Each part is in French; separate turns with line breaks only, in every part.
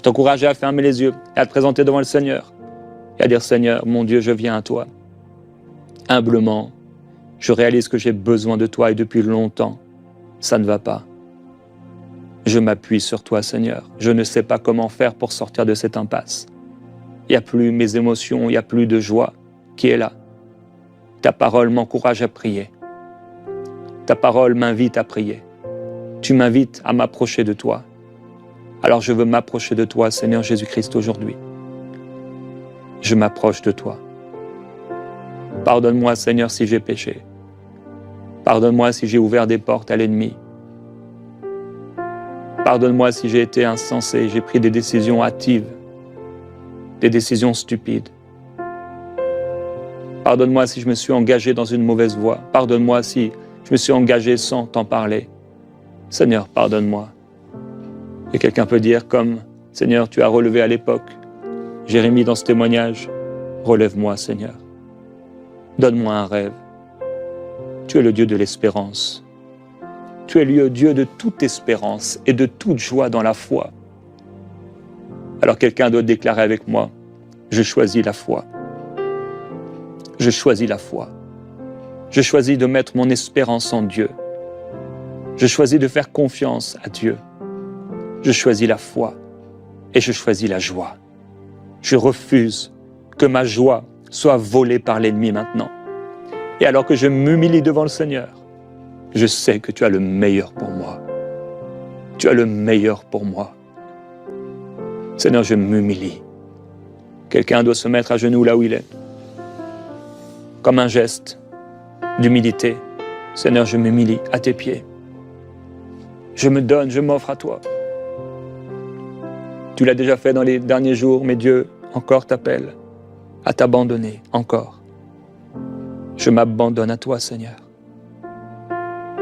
t'encourager à fermer les yeux et à te présenter devant le Seigneur et à dire, Seigneur, mon Dieu, je viens à toi. Humblement, je réalise que j'ai besoin de toi et depuis longtemps, ça ne va pas. Je m'appuie sur toi, Seigneur. Je ne sais pas comment faire pour sortir de cette impasse. Il n'y a plus mes émotions, il n'y a plus de joie qui est là. Ta parole m'encourage à prier. Ta parole m'invite à prier. Tu m'invites à m'approcher de toi. Alors je veux m'approcher de toi, Seigneur Jésus-Christ, aujourd'hui. Je m'approche de toi. Pardonne-moi, Seigneur, si j'ai péché. Pardonne-moi si j'ai ouvert des portes à l'ennemi. Pardonne-moi si j'ai été insensé, j'ai pris des décisions hâtives, des décisions stupides. Pardonne-moi si je me suis engagé dans une mauvaise voie. Pardonne-moi si je me suis engagé sans t'en parler. Seigneur, pardonne-moi. Et quelqu'un peut dire comme, Seigneur, tu as relevé à l'époque. Jérémie dans ce témoignage, relève-moi, Seigneur. Donne-moi un rêve. Tu es le Dieu de l'espérance. Tu es le Dieu de toute espérance et de toute joie dans la foi. Alors quelqu'un doit déclarer avec moi, je choisis la foi. Je choisis la foi. Je choisis de mettre mon espérance en Dieu. Je choisis de faire confiance à Dieu. Je choisis la foi et je choisis la joie. Je refuse que ma joie soit volée par l'ennemi maintenant. Et alors que je m'humilie devant le Seigneur, je sais que tu as le meilleur pour moi. Tu as le meilleur pour moi. Seigneur, je m'humilie. Quelqu'un doit se mettre à genoux là où il est. Comme un geste d'humilité. Seigneur, je m'humilie à tes pieds. Je me donne, je m'offre à toi. Tu l'as déjà fait dans les derniers jours, mais Dieu encore t'appelle à t'abandonner, encore. Je m'abandonne à toi, Seigneur.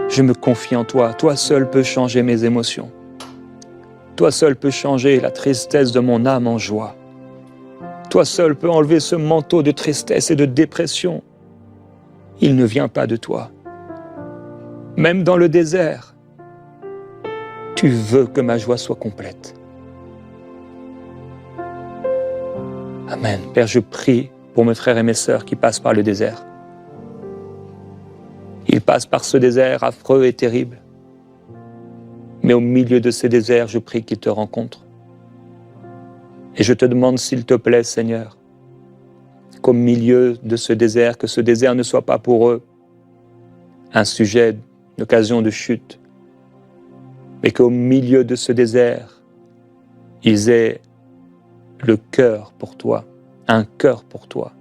Je me confie en toi. Toi seul peux changer mes émotions. Toi seul peux changer la tristesse de mon âme en joie. Toi seul peux enlever ce manteau de tristesse et de dépression. Il ne vient pas de toi. Même dans le désert, tu veux que ma joie soit complète. Amen. Père, je prie pour mes frères et mes sœurs qui passent par le désert. Ils passent par ce désert affreux et terrible. Mais au milieu de ces déserts, je prie qu'ils te rencontrent. Et je te demande, s'il te plaît, Seigneur, qu'au milieu de ce désert, que ce désert ne soit pas pour eux un sujet, une occasion de chute, mais qu'au milieu de ce désert, ils aient le cœur pour toi, un cœur pour toi,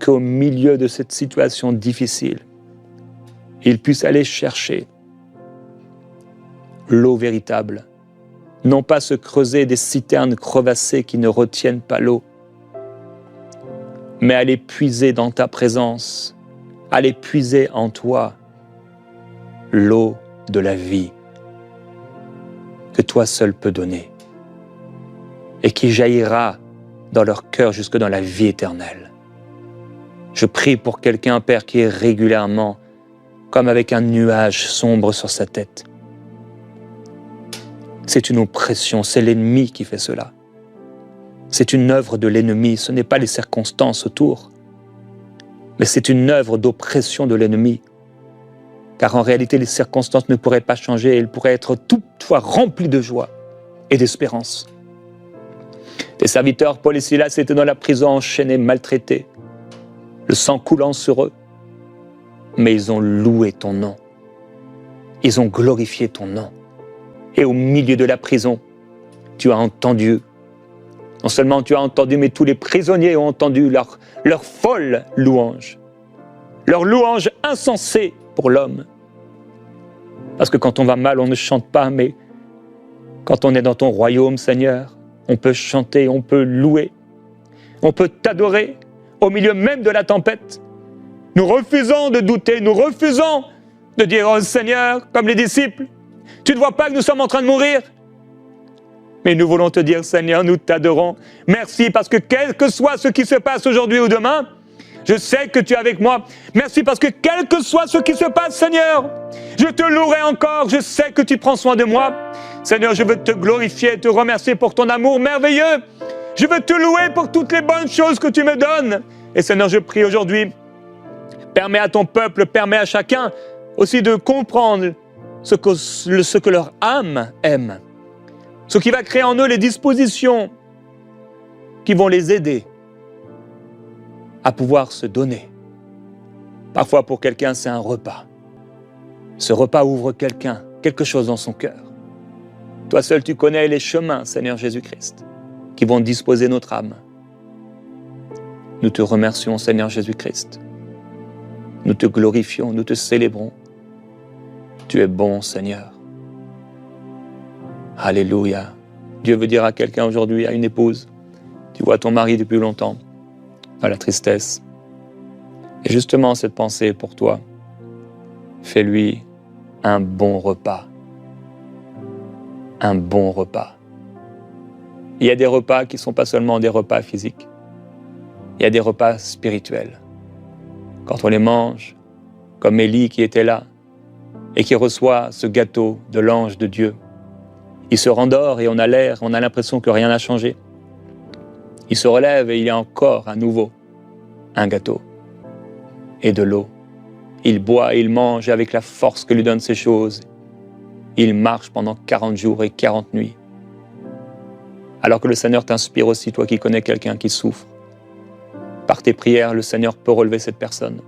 qu'au milieu de cette situation difficile, ils puissent aller chercher l'eau véritable, non pas se creuser des citernes crevassées qui ne retiennent pas l'eau, mais aller puiser dans ta présence, aller puiser en toi l'eau de la vie que toi seul peux donner et qui jaillira dans leur cœur jusque dans la vie éternelle. Je prie pour quelqu'un, Père, qui est régulièrement comme avec un nuage sombre sur sa tête. C'est une oppression, c'est l'ennemi qui fait cela. C'est une œuvre de l'ennemi, ce n'est pas les circonstances autour, mais c'est une œuvre d'oppression de l'ennemi. Car en réalité, les circonstances ne pourraient pas changer, elles pourraient être toutefois remplies de joie et d'espérance. Tes serviteurs, Paul et Silas, étaient dans la prison enchaînés, maltraités, le sang coulant sur eux. Mais ils ont loué ton nom. Ils ont glorifié ton nom. Et au milieu de la prison, tu as entendu, non seulement tu as entendu, mais tous les prisonniers ont entendu leur folle louange, leur louange insensée pour l'homme. Parce que quand on va mal, on ne chante pas, mais quand on est dans ton royaume, Seigneur, on peut chanter, on peut louer, on peut t'adorer au milieu même de la tempête. Nous refusons de douter, nous refusons de dire « Oh Seigneur, comme les disciples, tu ne vois pas que nous sommes en train de mourir ?» Mais nous voulons te dire, Seigneur, nous t'adorons. Merci parce que quel que soit ce qui se passe aujourd'hui ou demain, je sais que tu es avec moi. Merci parce que quel que soit ce qui se passe, Seigneur, je te louerai encore. Je sais que tu prends soin de moi. Seigneur, je veux te glorifier, te remercier pour ton amour merveilleux. Je veux te louer pour toutes les bonnes choses que tu me donnes. Et Seigneur, je prie aujourd'hui, permets à ton peuple, permets à chacun aussi de comprendre ce que leur âme aime. Ce qui va créer en eux les dispositions qui vont les aider à pouvoir se donner. Parfois, pour quelqu'un, c'est un repas. Ce repas ouvre quelque chose dans son cœur. Toi seul, tu connais les chemins, Seigneur Jésus-Christ, qui vont disposer notre âme. Nous te remercions, Seigneur Jésus-Christ. Nous te glorifions, nous te célébrons. Tu es bon, Seigneur. Alléluia. Dieu veut dire à quelqu'un aujourd'hui, à une épouse, tu vois ton mari depuis longtemps, dans la tristesse. Et justement, cette pensée est pour toi. Fais-lui un bon repas. Un bon repas. Il y a des repas qui ne sont pas seulement des repas physiques. Il y a des repas spirituels. Quand on les mange, comme Élie qui était là, et qui reçoit ce gâteau de l'ange de Dieu, il se rendort et on a l'impression que rien n'a changé. Il se relève et il y a encore à nouveau un gâteau et de l'eau. Il boit et il mange avec la force que lui donnent ces choses. Il marche pendant 40 jours et 40 nuits. Alors que le Seigneur t'inspire aussi, toi qui connais quelqu'un qui souffre. Par tes prières, le Seigneur peut relever cette personne.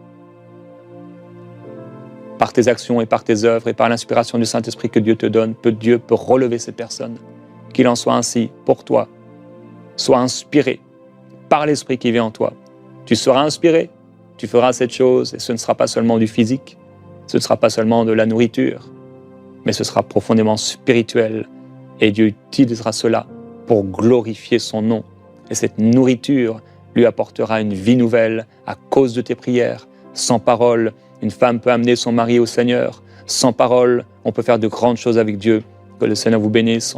Par tes actions et par tes œuvres et par l'inspiration du Saint-Esprit que Dieu te donne, Dieu peut relever cette personne. Qu'il en soit ainsi pour toi. Sois inspiré par l'Esprit qui vient en toi. Tu seras inspiré, tu feras cette chose et ce ne sera pas seulement du physique, ce ne sera pas seulement de la nourriture, mais ce sera profondément spirituel et Dieu utilisera cela pour glorifier son nom. Et cette nourriture lui apportera une vie nouvelle à cause de tes prières. Sans parole, une femme peut amener son mari au Seigneur. Sans parole, on peut faire de grandes choses avec Dieu. Que le Seigneur vous bénisse.